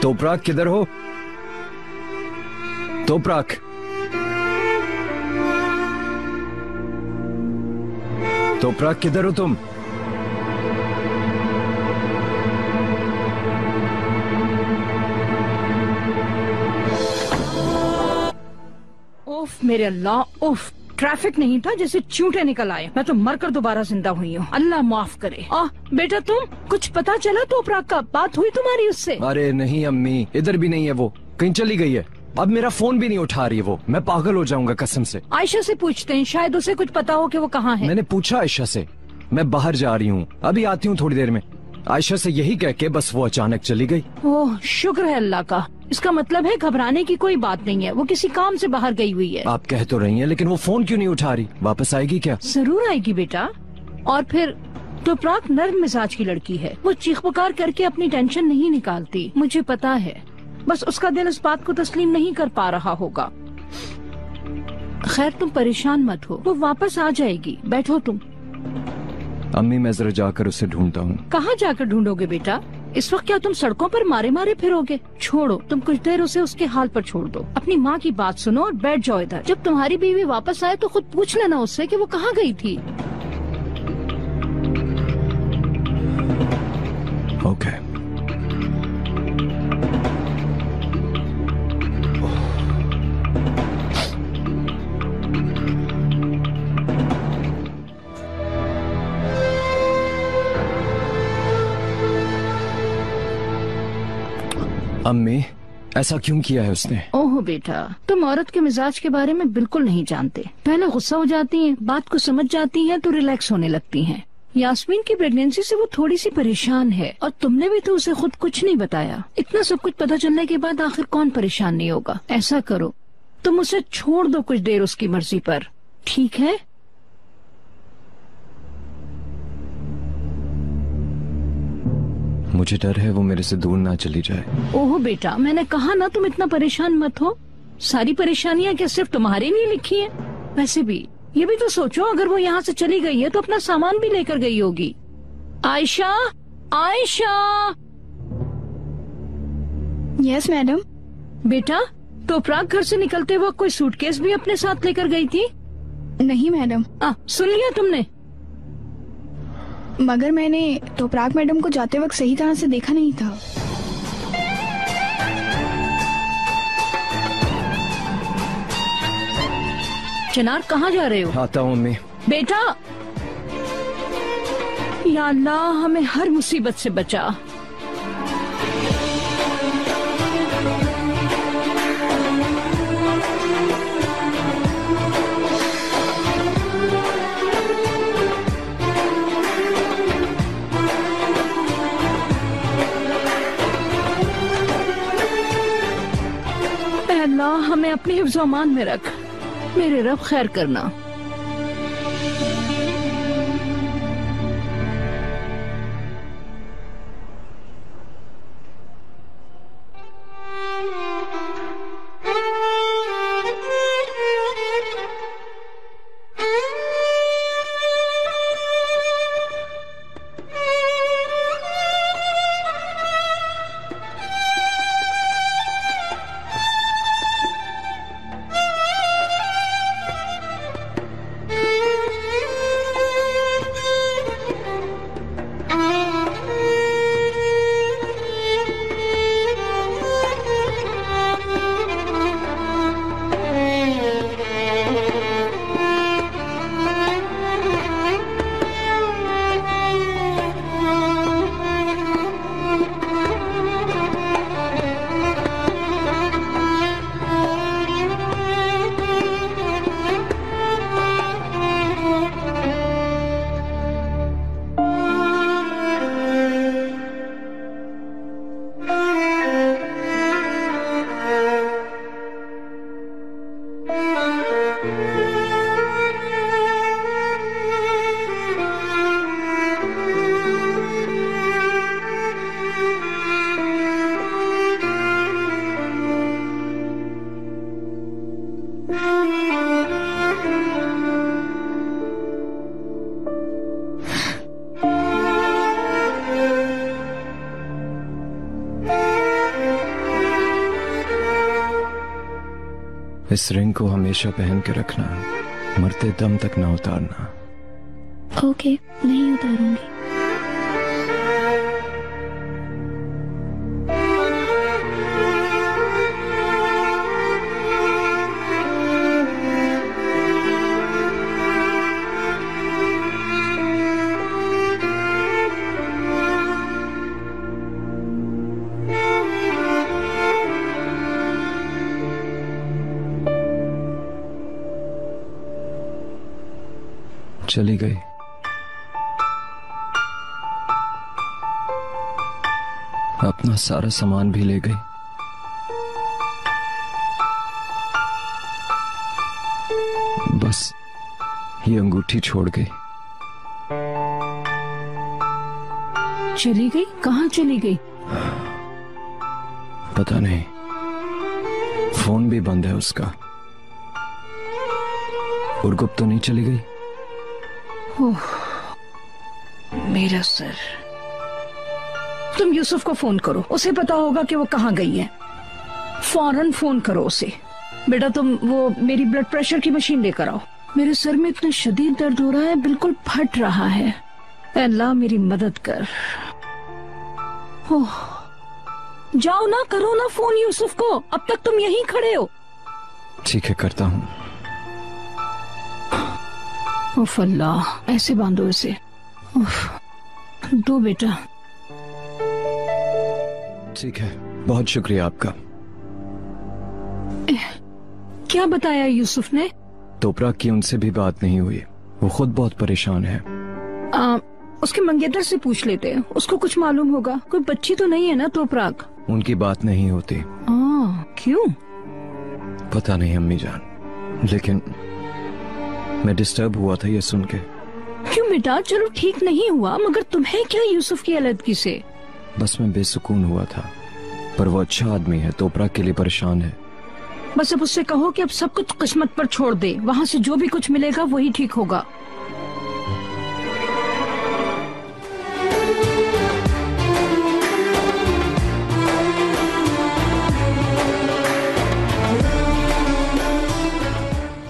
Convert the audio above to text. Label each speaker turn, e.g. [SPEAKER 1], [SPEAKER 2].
[SPEAKER 1] तोपराक किधर हो? तोपराक, तोपराक किधर हो तुम?
[SPEAKER 2] उफ मेरे अल्लाह, उफ ट्रैफिक नहीं था जैसे चूंटे निकल आए। मैं तो मरकर दोबारा जिंदा हुई हूँ, अल्लाह माफ करे। बेटा तुम, कुछ पता चला तोपराक का? बात हुई तुम्हारी उससे?
[SPEAKER 1] अरे नहीं अम्मी, इधर भी नहीं है वो, कहीं चली गई है। अब मेरा फोन भी नहीं उठा रही है वो, मैं पागल हो जाऊंगा कसम से।
[SPEAKER 2] आयशा से पूछते हैं, शायद उसे कुछ पता हो कि वो कहाँ है।
[SPEAKER 1] मैंने पूछा आयशा से, मैं बाहर जा रही हूँ, अभी आती हूँ थोड़ी देर में। आयशा से यही कह के बस वो अचानक चली गई।
[SPEAKER 2] ओह शुक्र है अल्लाह का। इसका मतलब है घबराने की कोई बात नहीं है, वो किसी काम से बाहर गई हुई है।
[SPEAKER 1] आप कह तो रही हैं, लेकिन वो फोन क्यों नहीं उठा रही? वापस आएगी क्या?
[SPEAKER 2] जरूर आएगी बेटा। और फिर तोपराक नर्म मिजाज की लड़की है, वो चीख पुकार करके अपनी टेंशन नहीं निकालती, मुझे पता है। बस उसका दिल इस बात को तस्लीम नहीं कर पा रहा होगा। खैर तुम परेशान मत हो, वो वापस आ जाएगी, बैठो तुम।
[SPEAKER 1] अम्मी मैं जरा जाकर उसे ढूंढता हूँ।
[SPEAKER 2] कहाँ जाकर ढूंढोगे बेटा? इस वक्त क्या तुम सड़कों पर मारे मारे फिरोगे? छोड़ो, तुम कुछ देर उसे उसके हाल पर छोड़ दो। अपनी माँ की बात सुनो और बैठ जाओ इधर। जब तुम्हारी बीवी वापस आए तो खुद पूछ लेना उससे कि वो कहाँ गई थी।
[SPEAKER 1] ओके। अम्मी ऐसा क्यों किया है उसने?
[SPEAKER 2] ओह बेटा, तुम औरत के मिजाज के बारे में बिल्कुल नहीं जानते। पहले गुस्सा हो जाती हैं, बात को समझ जाती हैं तो रिलैक्स होने लगती हैं। यास्मीन की प्रेगनेंसी से वो थोड़ी सी परेशान है और तुमने भी तो उसे खुद कुछ नहीं बताया। इतना सब कुछ पता चलने के बाद आखिर कौन परेशान नहीं होगा? ऐसा करो, तुम उसे छोड़ दो कुछ देर उसकी मर्जी पर, ठीक है?
[SPEAKER 1] मुझे डर है वो मेरे से दूर ना चली जाए।
[SPEAKER 2] ओह बेटा, मैंने कहा ना तुम इतना परेशान मत हो। सारी परेशानियां क्या सिर्फ तुम्हारे लिए लिखी हैं? वैसे भी ये भी तो सोचो, अगर वो यहाँ से चली गई है तो अपना सामान भी लेकर गई होगी। आयशा, आयशा।
[SPEAKER 3] Yes madam.
[SPEAKER 2] बेटा, तोपराक घर से निकलते वक्त कोई सूटकेस भी अपने साथ लेकर गई थी?
[SPEAKER 3] नहीं मैडम।
[SPEAKER 2] सुन लिया तुमने?
[SPEAKER 3] मगर मैंने तोपराक मैडम को जाते वक्त सही तरह से देखा नहीं था।
[SPEAKER 2] चिनार कहाँ जा रहे हो?
[SPEAKER 1] आता हूँ अम्मी।
[SPEAKER 2] बेटा, या अल्लाह हमें हर मुसीबत से बचा। अल्लाह हमें अपनी हिफ्ज़-ओ-अमान में रख, मेरे रब खैर करना।
[SPEAKER 1] इस रिंग को हमेशा पहन के रखना, मरते दम तक ना उतारना।
[SPEAKER 3] ओके, नहीं उतारूंगी।
[SPEAKER 1] चली गई। अपना सारा सामान भी ले गई। बस ये अंगूठी छोड़ गई।
[SPEAKER 2] चली गई? कहाँ चली गई?
[SPEAKER 1] पता नहीं, फोन भी बंद है उसका। उर्गुप तो नहीं चली गई?
[SPEAKER 2] ओह, मेरा सर। तुम यूसुफ को फोन करो, उसे पता होगा कि वो कहाँ गई है। फौरन फोन करो उसे। बेटा तुम वो मेरी ब्लड प्रेशर की मशीन लेकर आओ। मेरे सर में इतना शदीद दर्द हो रहा है, बिल्कुल फट रहा है। अल्लाह मेरी मदद कर। ओह, जाओ ना, करो ना फोन यूसुफ को। अब तक तुम यहीं खड़े हो।
[SPEAKER 1] ठीक है, करता हूँ।
[SPEAKER 2] उफ अल्लाह, ऐसे बांधो इसे। उफ, दो बेटा।
[SPEAKER 1] ठीक है, बहुत शुक्रिया आपका।
[SPEAKER 2] क्या बताया यूसुफ ने?
[SPEAKER 1] तोपरा की उनसे भी बात नहीं हुई। वो खुद बहुत परेशान है।
[SPEAKER 2] उसके मंगेतर से पूछ लेते हैं, उसको कुछ मालूम होगा। कोई बच्ची तो नहीं है ना तोपराक?
[SPEAKER 1] उनकी बात नहीं होती।
[SPEAKER 2] क्यों?
[SPEAKER 1] पता नहीं अम्मी जान, लेकिन मैं डिस्टर्ब हुआ था ये सुन के।
[SPEAKER 2] क्यों बेटा? चलो ठीक नहीं हुआ, मगर तुम्हें क्या यूसुफ की अलग से?
[SPEAKER 1] बस मैं बेसुकून हुआ था, पर वो अच्छा आदमी है, तोपरा के लिए परेशान है।
[SPEAKER 2] बस अब उससे कहो कि अब सब कुछ किस्मत पर छोड़ दे। वहाँ से जो भी कुछ मिलेगा वही ठीक होगा।